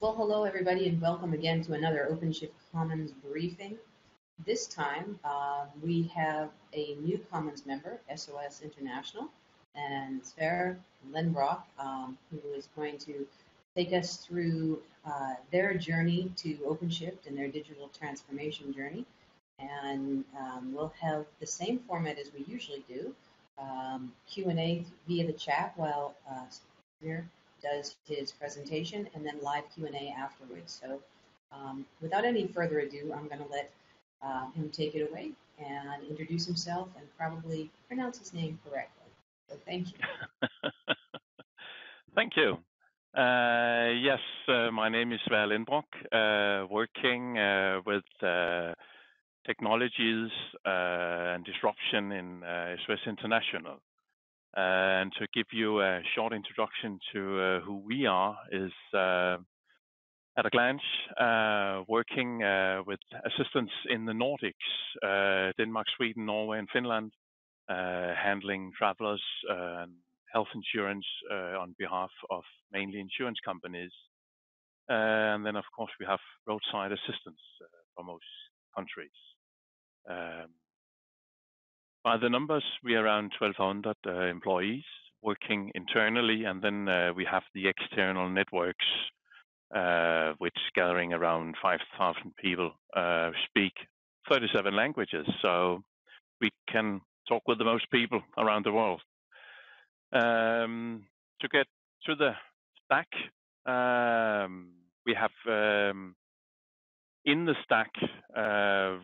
Well, hello everybody, and welcome again to another OpenShift Commons briefing. This time, we have a new Commons member, SOS International, and Sverre Lenbroch, who is going to take us through their journey to OpenShift and their digital transformation journey. And we'll have the same format as we usually do, Q&A via the chat while Sverre does his presentation, and then live Q&A afterwards. So without any further ado, I'm going to let him take it away and introduce himself and probably pronounce his name correctly. So thank you. Thank you. Yes, my name is Sverre Lenbroch, working with technologies and disruption in SOS International. And to give you a short introduction to who we are is, at a glance, working with assistants in the Nordics, Denmark, Sweden, Norway, and Finland, handling travelers and health insurance on behalf of mainly insurance companies. And then, of course, we have roadside assistance for most countries. By the numbers, we are around 1,200 employees working internally, and then we have the external networks, which gathering around 5,000 people, speak 37 languages, so we can talk with the most people around the world. To get to the stack, we have in the stack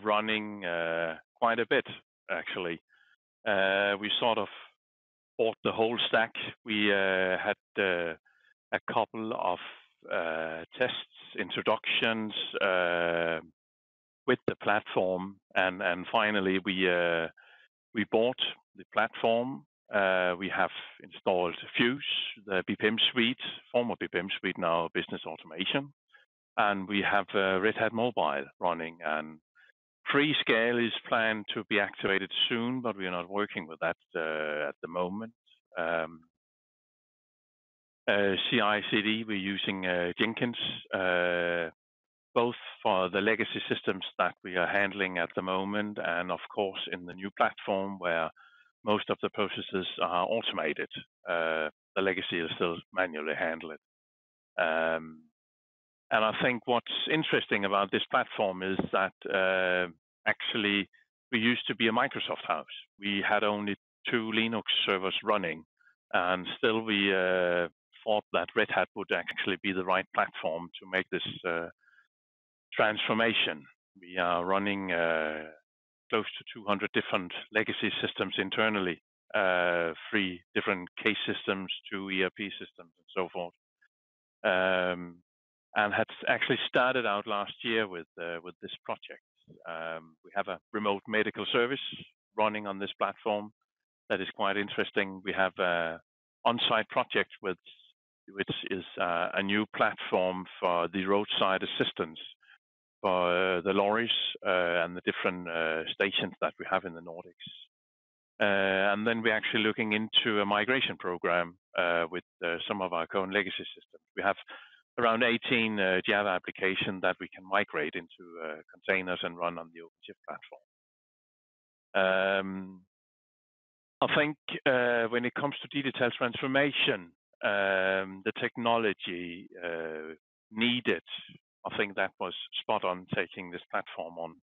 running quite a bit, actually. We sort of bought the whole stack. We had a couple of tests, introductions with the platform, and finally we bought the platform. We have installed Fuse, the BPM suite, former BPM suite, now Business Automation, and we have Red Hat Mobile running, and Freescale is planned to be activated soon, but we are not working with that at the moment. CI/CD, we're using Jenkins, both for the legacy systems that we are handling at the moment, and of course in the new platform where most of the processes are automated. The legacy is still manually handled. And I think what's interesting about this platform is that actually we used to be a Microsoft house. We had only 2 Linux servers running, and still we thought that Red Hat would actually be the right platform to make this transformation. We are running close to 200 different legacy systems internally, 3 different case systems, 2 ERP systems, and so forth. And had actually started out last year with this project. We have a remote medical service running on this platform that is quite interesting. We have an on-site project which is a new platform for the roadside assistance for the lorries and the different stations that we have in the Nordics. And then we're actually looking into a migration program with some of our current legacy systems. We have around 18 Java applications that we can migrate into containers and run on the OpenShift platform. I think when it comes to digital transformation, the technology needed, I think that was spot on taking this platform on.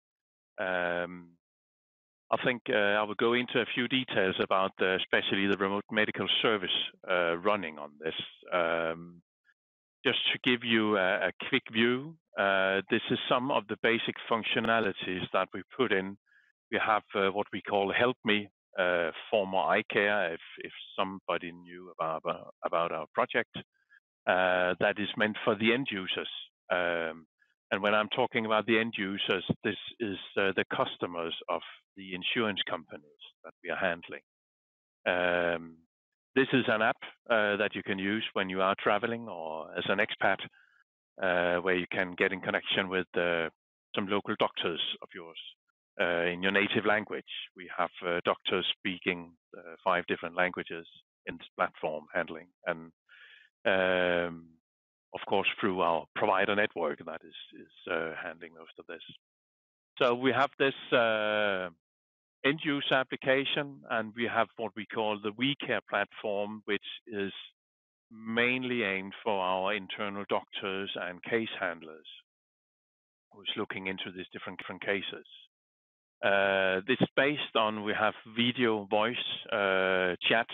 I think I will go into a few details about especially the remote medical service running on this. Just to give you a quick view, this is some of the basic functionalities that we put in. We have what we call Help Me, former iCare, if somebody knew about our project. That is meant for the end users. And when I'm talking about the end users, this is the customers of the insurance companies that we are handling. This is an app that you can use when you are traveling or as an expat, where you can get in connection with some local doctors of yours in your native language. We have doctors speaking 5 different languages in this platform handling, and of course, through our provider network that is handling most of this. So we have this end-user application, and we have what we call the WeCare platform, which is mainly aimed for our internal doctors and case handlers who's looking into these different cases. This is based on, we have video, voice, chat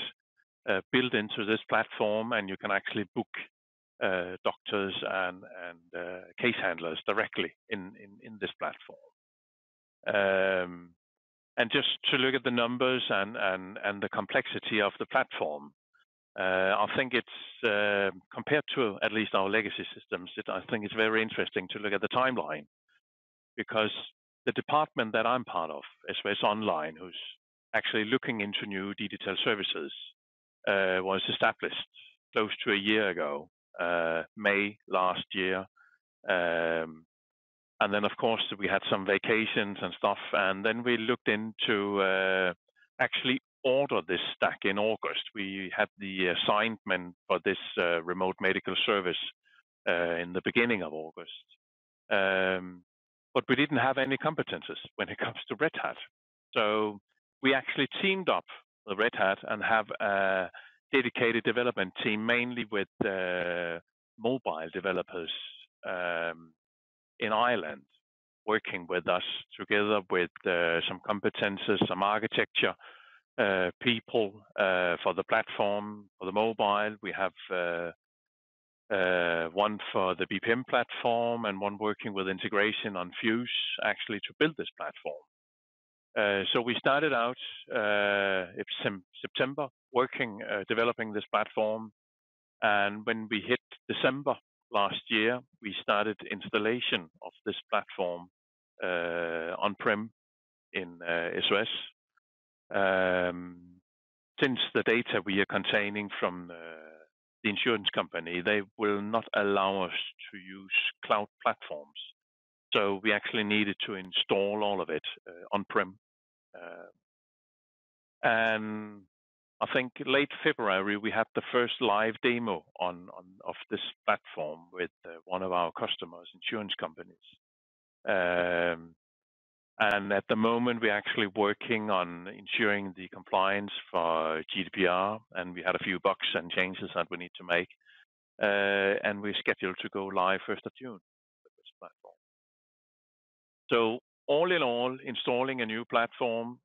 built into this platform, and you can actually book doctors and case handlers directly in this platform. And just to look at the numbers and the complexity of the platform, I think it's compared to at least our legacy systems, I think it's very interesting to look at the timeline, because the department that I'm part of, SOS Online, who's actually looking into new digital services, was established close to a year ago, May last year. And then, of course, we had some vacations and stuff, and then we looked into actually order this stack in August. We had the assignment for this remote medical service in the beginning of August. But we didn't have any competences when it comes to Red Hat. So we actually teamed up with Red Hat and have a dedicated development team, mainly with mobile developers in Ireland, working with us together with some competences, some architecture people for the platform, for the mobile. We have one for the BPM platform and one working with integration on Fuse, actually, to build this platform. So we started out in September working, developing this platform. And when we hit December last year, we started installation of this platform on-prem in SOS. Since the data we are containing from the insurance company, they will not allow us to use cloud platforms. So we actually needed to install all of it on-prem. And I think late February, we had the first live demo of this platform with one of our customers, insurance companies. And at the moment, we're actually working on ensuring the compliance for GDPR, and we had a few bugs and changes that we need to make. And we're scheduled to go live 1st of June with this platform. So all in all, installing a new platform,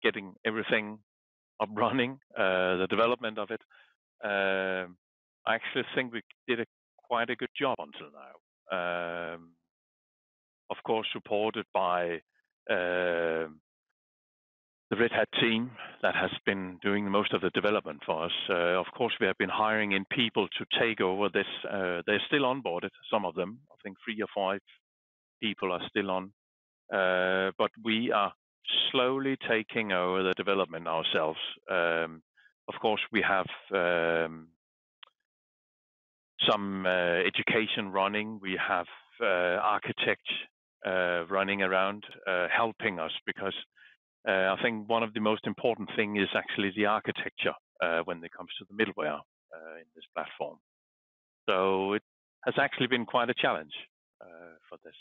getting everything up running, the development of it, I actually think we did quite a good job until now. Of course, supported by the Red Hat team that has been doing most of the development for us. Of course, we have been hiring in people to take over this. They're still onboarded, some of them. I think 3 or 5 people are still on. But we are slowly taking over the development ourselves. Of course, we have some education running. We have architects running around helping us, because I think one of the most important thing is actually the architecture when it comes to the middleware in this platform. So it has actually been quite a challenge for this.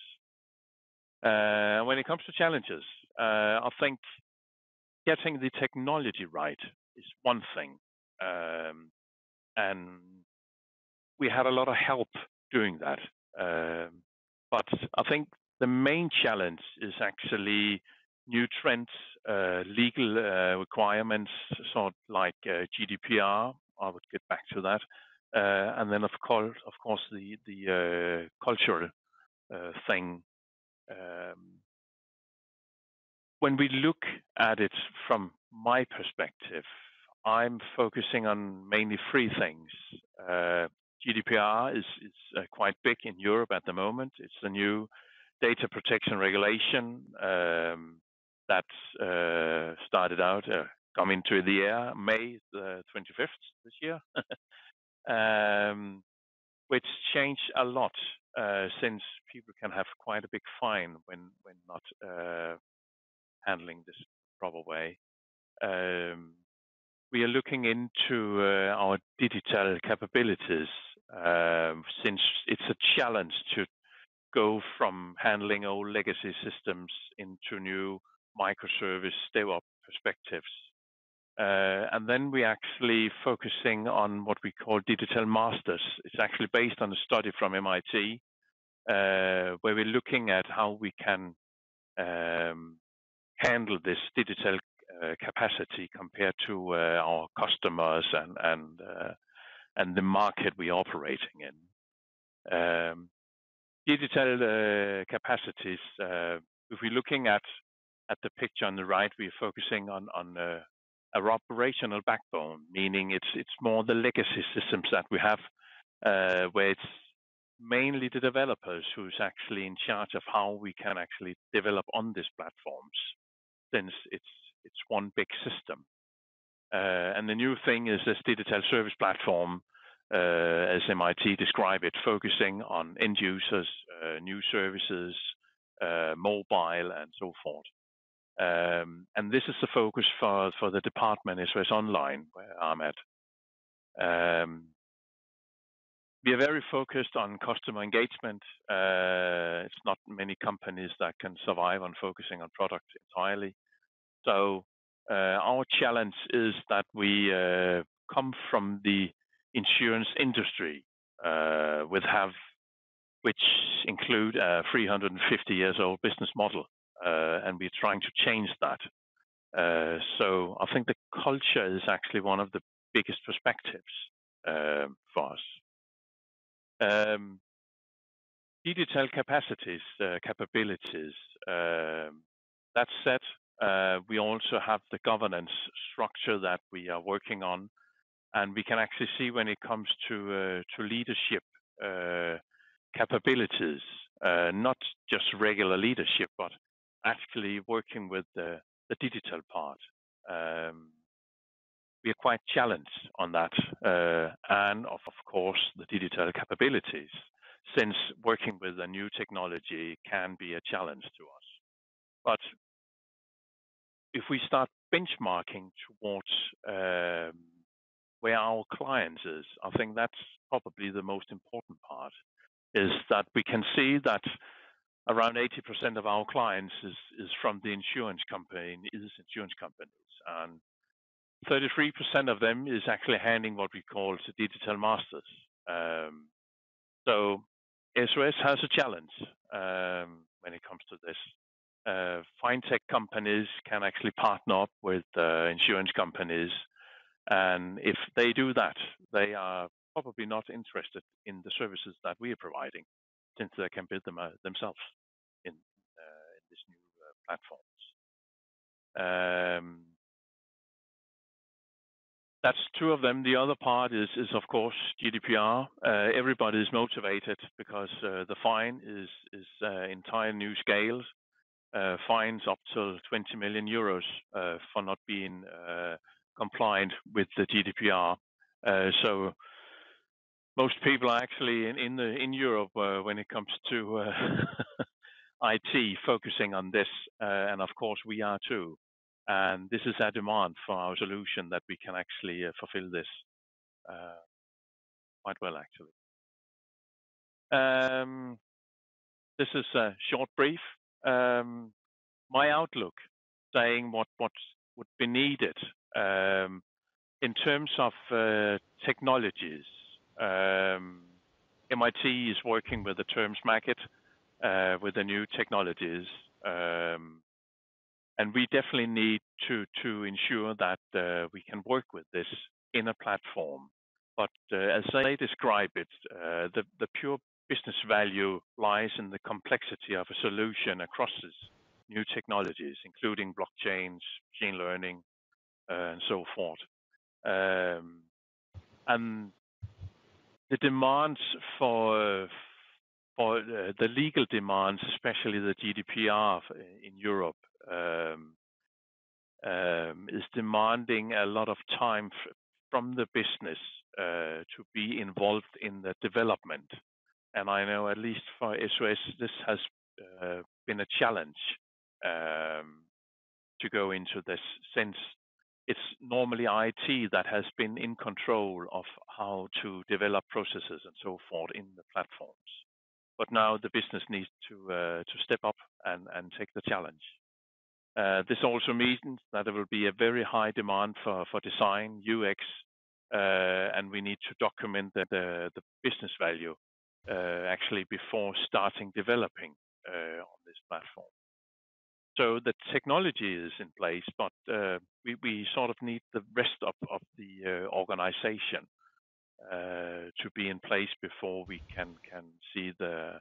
When it comes to challenges, I think getting the technology right is one thing. And we had a lot of help doing that. But I think the main challenge is actually new trends, legal requirements, sort of like GDPR. I would get back to that. And then, of course, the cultural thing. When we look at it from my perspective, I'm focusing on mainly 3 things. GDPR is quite big in Europe at the moment. It's the new data protection regulation that started out, come into the air May the 25th this year, which changed a lot since people can have quite a big fine when not handling this proper way. We are looking into our digital capabilities since it's a challenge to go from handling old legacy systems into new microservice DevOps perspectives. And then we're actually focusing on what we call digital masters. It's actually based on a study from MIT, where we're looking at how we can handle this digital capacity compared to our customers and the market we're operating in. Digital capacities, if we're looking at the picture on the right, we're focusing on our operational backbone, meaning it's more the legacy systems that we have, where it's mainly the developers who's actually in charge of how we can actually develop on these platforms, since it's one big system. And the new thing is this digital service platform, as MIT describe it, focusing on end users, new services, mobile, and so forth. And this is the focus for the department SOS Online, where I'm at. We are very focused on customer engagement. It's not many companies that can survive on focusing on product entirely. So our challenge is that we come from the insurance industry, which include a 350 years old business model, and we're trying to change that. So I think the culture is actually one of the biggest perspectives for us. Digital capacities, capabilities. That said, we also have the governance structure that we are working on, and we can actually see when it comes to leadership capabilities, not just regular leadership, but actually working with the digital part. We are quite challenged on that, and of course the digital capabilities, since working with a new technology can be a challenge to us. But if we start benchmarking towards where our clients is, I think that's probably the most important part, is that we can see that around 80% of our clients is from the insurance companies, and 33% of them is actually handling what we call the digital masters. So SOS has a challenge when it comes to this. Fintech companies can actually partner up with insurance companies, and if they do that, they are probably not interested in the services that we are providing, since they can build them themselves in these new platforms. That's two of them. The other part is of course GDPR. Everybody is motivated because the fine is entire new scales. Fines up to 20 million euros for not being compliant with the GDPR. So most people are actually in Europe when it comes to IT focusing on this, and of course we are too. And this is a demand for our solution that we can actually fulfill this quite well, actually. This is a short brief. My outlook, saying what would be needed in terms of technologies. MIT is working with the terms market with the new technologies, and we definitely need to ensure that we can work with this in a platform. But as I describe it, the pure business value lies in the complexity of a solution across these new technologies, including blockchains, machine learning, and so forth. And the demands for the legal demands, especially the GDPR in Europe, is demanding a lot of time from the business to be involved in the development. And I know at least for SOS, this has been a challenge to go into this, since it's normally IT that has been in control of how to develop processes and so forth in the platforms. But now the business needs to step up and take the challenge. This also means that there will be a very high demand for design, UX, and we need to document the business value actually before starting developing on this platform. So the technology is in place, but we sort of need the rest of the organization to be in place before we can see the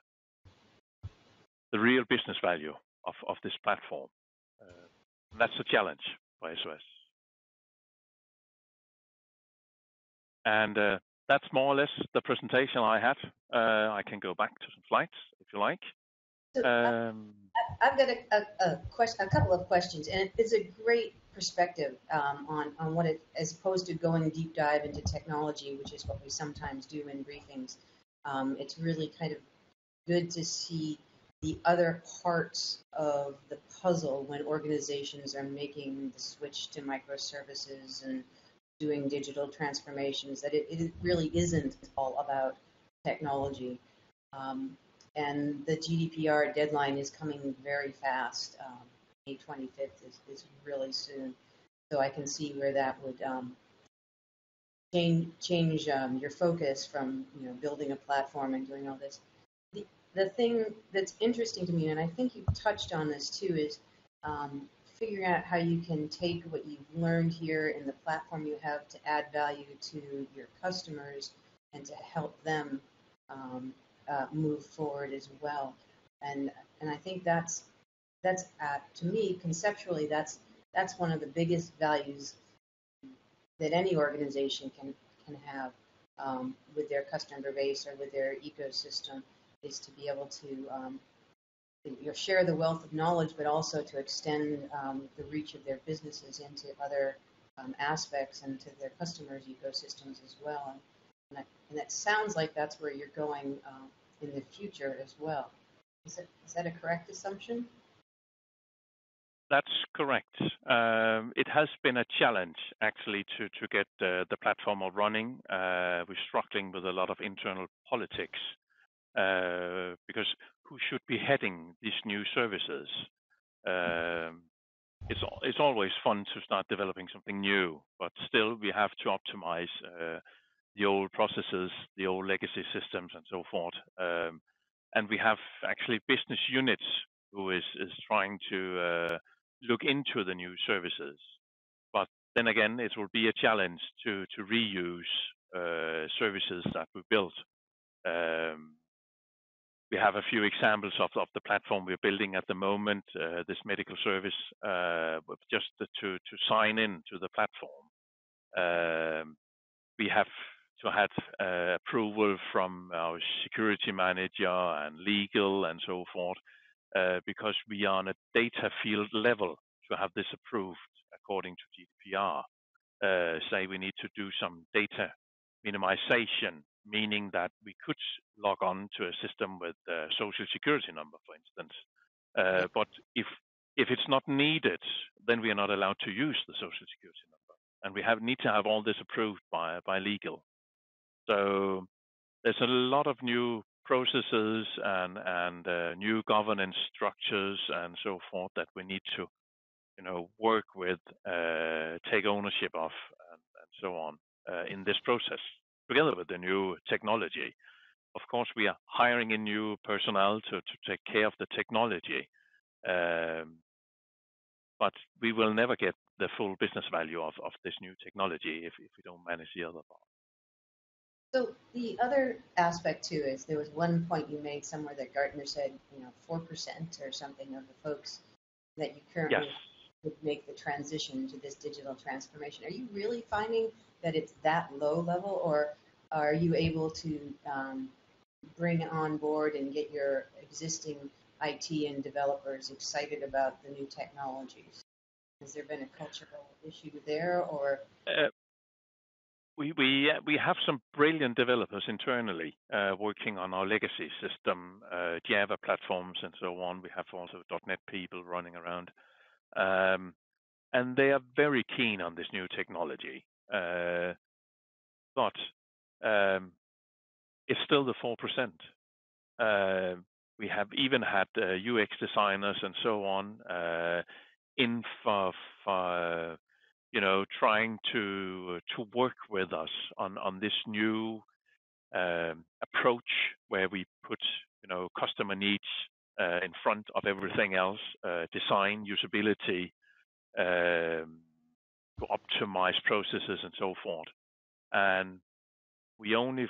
real business value of this platform. That's a challenge for SOS. And that's more or less the presentation I had. I can go back to some slides if you like. So I've got a couple of questions, and it's a great perspective on what it, as opposed to going deep dive into technology, which is what we sometimes do in briefings. It's really kind of good to see the other parts of the puzzle when organizations are making the switch to microservices and doing digital transformations, that it really isn't all about technology. And the GDPR deadline is coming very fast. May 25th is really soon. So I can see where that would change your focus from building a platform and doing all this. The thing that's interesting to me, and I think you touched on this too, is figuring out how you can take what you've learned here in the platform you have to add value to your customers and to help them move forward as well. And I think that's to me, conceptually, that's one of the biggest values that any organization can have with their customer base or with their ecosystem, is to be able to share the wealth of knowledge, but also to extend the reach of their businesses into other aspects and to their customers' ecosystems as well. And that sounds like that's where you're going in the future as well. Is that a correct assumption? That's correct. It has been a challenge actually to get the platform up running. We're struggling with a lot of internal politics because who should be heading these new services? It's always fun to start developing something new, but still we have to optimize the old processes, the old legacy systems, and so forth. And we have actually business units who is trying to look into the new services. But then again, it will be a challenge to reuse services that we built. We have a few examples of the platform we're building at the moment, this medical service, just to sign in to the platform. We have to have approval from our security manager and legal and so forth, because we are on a data field level to have this approved according to GDPR. Say we need to do some data minimization, meaning that we could log on to a system with a social security number, for instance. But if it's not needed, then we are not allowed to use the social security number, and we need to have all this approved by legal. So there's a lot of new processes and new governance structures and so forth that we need to, work with, take ownership of, and so on in this process, together with the new technology. Of course, we are hiring in new personnel to take care of the technology, but we will never get the full business value of this new technology if we don't manage the other part. So the other aspect too is there was one point you made somewhere that Gartner said, 4% or something of the folks that you currently would make the transition to this digital transformation. Are you really finding that it's that low level, or are you able to bring on board and get your existing IT and developers excited about the new technologies? Has there been a cultural issue there, or? We have some brilliant developers internally working on our legacy system, Java platforms and so on. We have also .NET people running around. and they are very keen on this new technology. But it's still the 4%. We have even had UX designers and so on in for trying to work with us on this new approach where we put customer needs in front of everything else, design, usability, to optimize processes and so forth. And we only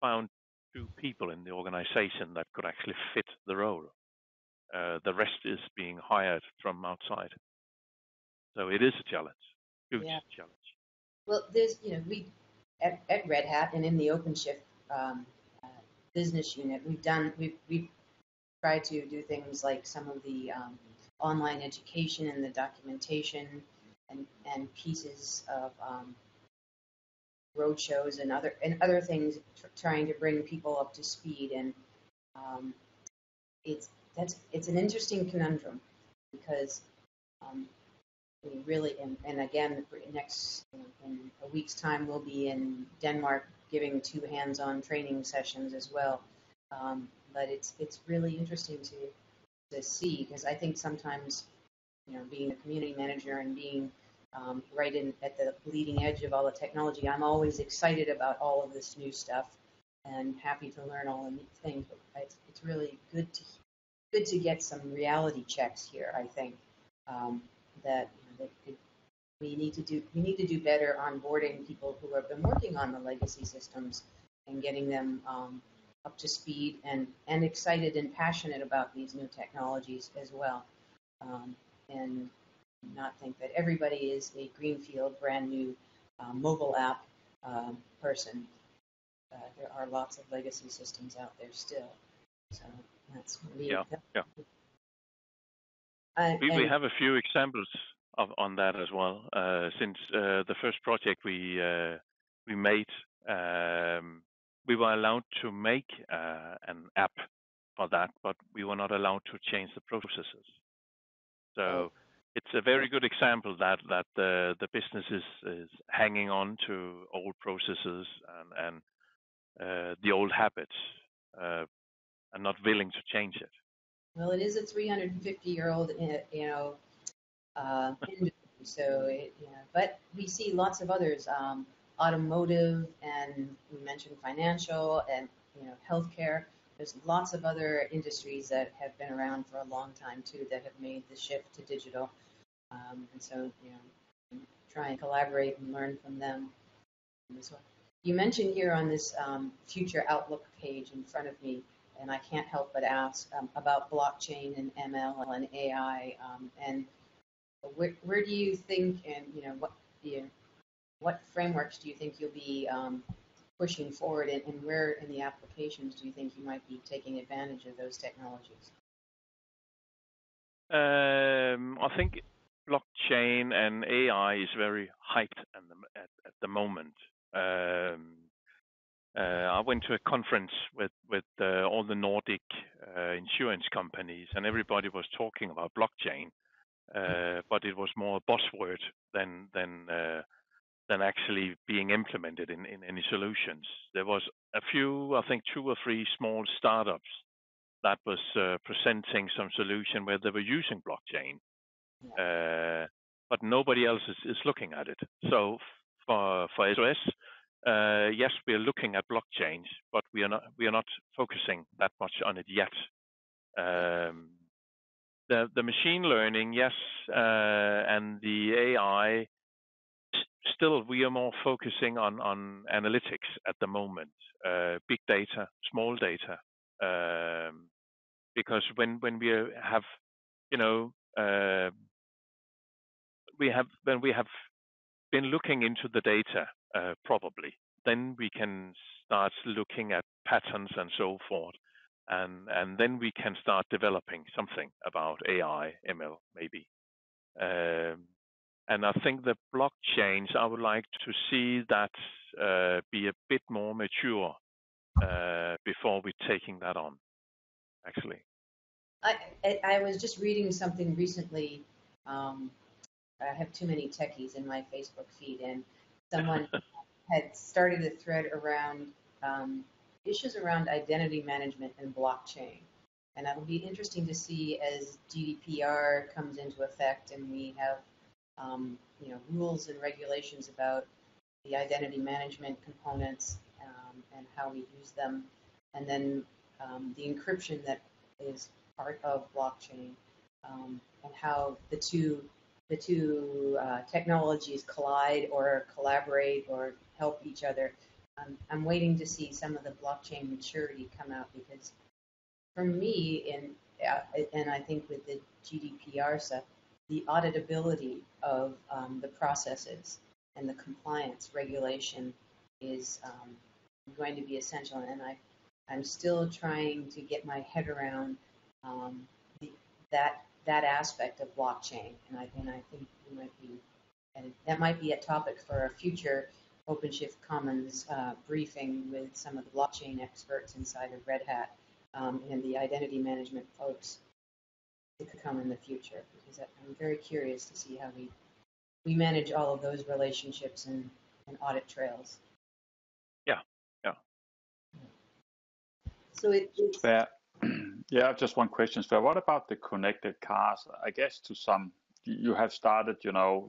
found 2 people in the organization that could actually fit the role. The rest is being hired from outside. So it is a challenge, huge challenge. Well, there's, we at Red Hat and in the OpenShift business unit, we've tried to do things like some of the online education and the documentation and pieces of roadshows and other things, trying to bring people up to speed. And it's an interesting conundrum because we really, and again, next in a week's time, we'll be in Denmark giving 2 hands-on training sessions as well. But it's really interesting to see, because I think sometimes, being a community manager and being right at the leading edge of all the technology, I'm always excited about all of this new stuff and happy to learn all the new things. But it's really good to get some reality checks here. I think that we need to do better onboarding people who have been working on the legacy systems and getting them up to speed and excited and passionate about these new technologies as well, and not think that everybody is a greenfield, brand new mobile app person. There are lots of legacy systems out there still. So that's we have a few examples on that as well. Since the first project we made, we were allowed to make an app for that, but we were not allowed to change the processes. So it's a very good example that the business is hanging on to old processes and the old habits, and not willing to change it. Well, it is a 350-year-old, industry, so but we see lots of others, automotive, and we mentioned financial and healthcare. There's lots of other industries that have been around for a long time too that have made the shift to digital, and so try and collaborate and learn from them as well. You mentioned here on this future outlook page in front of me, and I can't help but ask about blockchain and ML and AI, and where do you think, and what frameworks do you think you'll be pushing forward, and where in the applications do you think you might be taking advantage of those technologies? I think blockchain and AI is very hyped at the moment. I went to a conference with all the Nordic insurance companies, and everybody was talking about blockchain, but it was more a buzzword than actually being implemented in any solutions. There was a few, I think 2 or 3 small startups that was presenting some solution where they were using blockchain, but nobody else is looking at it. So for SOS, yes, we are looking at blockchains, but we are not focusing that much on it yet. The machine learning, yes, and the AI, still we are more focusing on analytics at the moment, big data, small data, because when we have, when we have been looking into the data probably, then we can start looking at patterns and so forth, and then we can start developing something about AI, ML maybe. And I think the blockchains, I would like to see that be a bit more mature before we're taking that on, actually. I was just reading something recently I have too many techies in my Facebook feed, and someone had started a thread around issues around identity management and blockchain. And it'll be interesting to see as GDPR comes into effect and we have rules and regulations about the identity management components and how we use them, and then the encryption that is part of blockchain, and how the two technologies collide or collaborate or help each other. I'm waiting to see some of the blockchain maturity come out, because for me, and I think with the GDPR stuff, the auditability of the processes and the compliance regulation is going to be essential. And I'm still trying to get my head around that aspect of blockchain. And I think we might be, and that might be a topic for a future OpenShift Commons briefing with some of the blockchain experts inside of Red Hat and the identity management folks that could come in the future, because I'm very curious to see how we manage all of those relationships and audit trails. Yeah. So it's Sverre, yeah, just one question, Sverre. What about the connected cars? I guess you have started,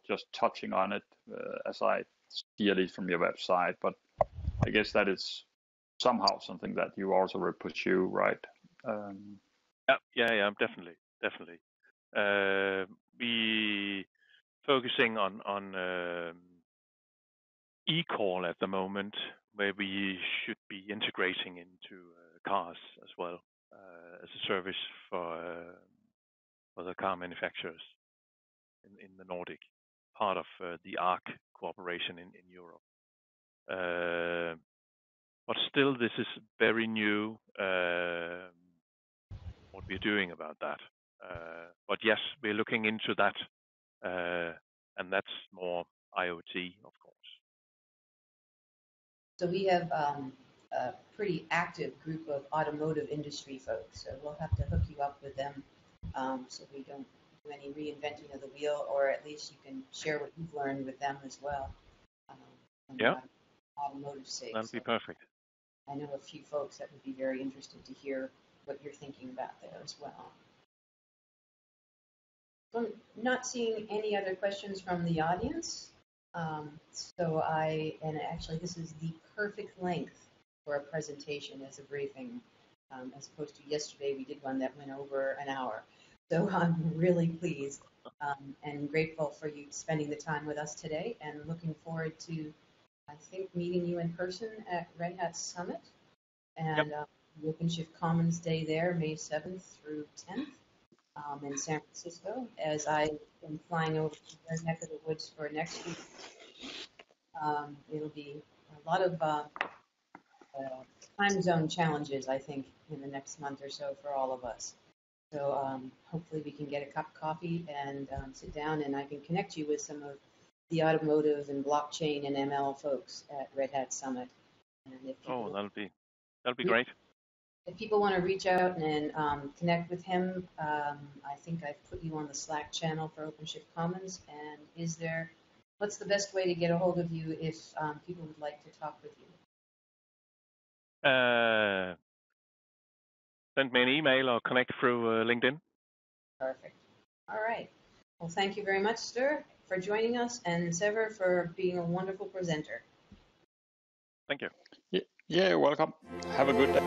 just touching on it, as I see at least from your website, but I guess that is somehow something that you also will pursue, right? Yeah, definitely. We focusing on e-call at the moment, where we should be integrating into cars as well, as a service for the car manufacturers in the Nordic, part of the ARC cooperation in Europe. But still, this is very new, what we're doing about that. But yes, we're looking into that, and that's more IoT, of course. So we have a pretty active group of automotive industry folks, so we'll have to hook you up with them, so we don't do any reinventing of the wheel, or at least you can share what you've learned with them as well. Yeah. Automotive sake. That'll be perfect. I know a few folks that would be very interested to hear what you're thinking about there as well. So I'm not seeing any other questions from the audience. And actually this is the perfect length for a presentation as a briefing, as opposed to yesterday we did one that went over an hour. So I'm really pleased and grateful for you spending the time with us today, and looking forward to, I think, meeting you in person at Red Hat Summit and the OpenShift Commons Day there, May 7th through 10th. In San Francisco, as I am flying over to their neck of the woods for next week. It'll be a lot of time zone challenges, I think, in the next month or so for all of us. So hopefully we can get a cup of coffee and sit down, and I can connect you with some of the automotive and blockchain and ML folks at Red Hat Summit. And if that'll be great. If people want to reach out and connect with him, I think I've put you on the Slack channel for OpenShift Commons. And what's the best way to get a hold of you if people would like to talk with you? Send me an email or connect through LinkedIn. Perfect. All right. Well, thank you very much, Sverre, for joining us, and Sverre for being a wonderful presenter. Thank you. Yeah, you're welcome. Have a good day.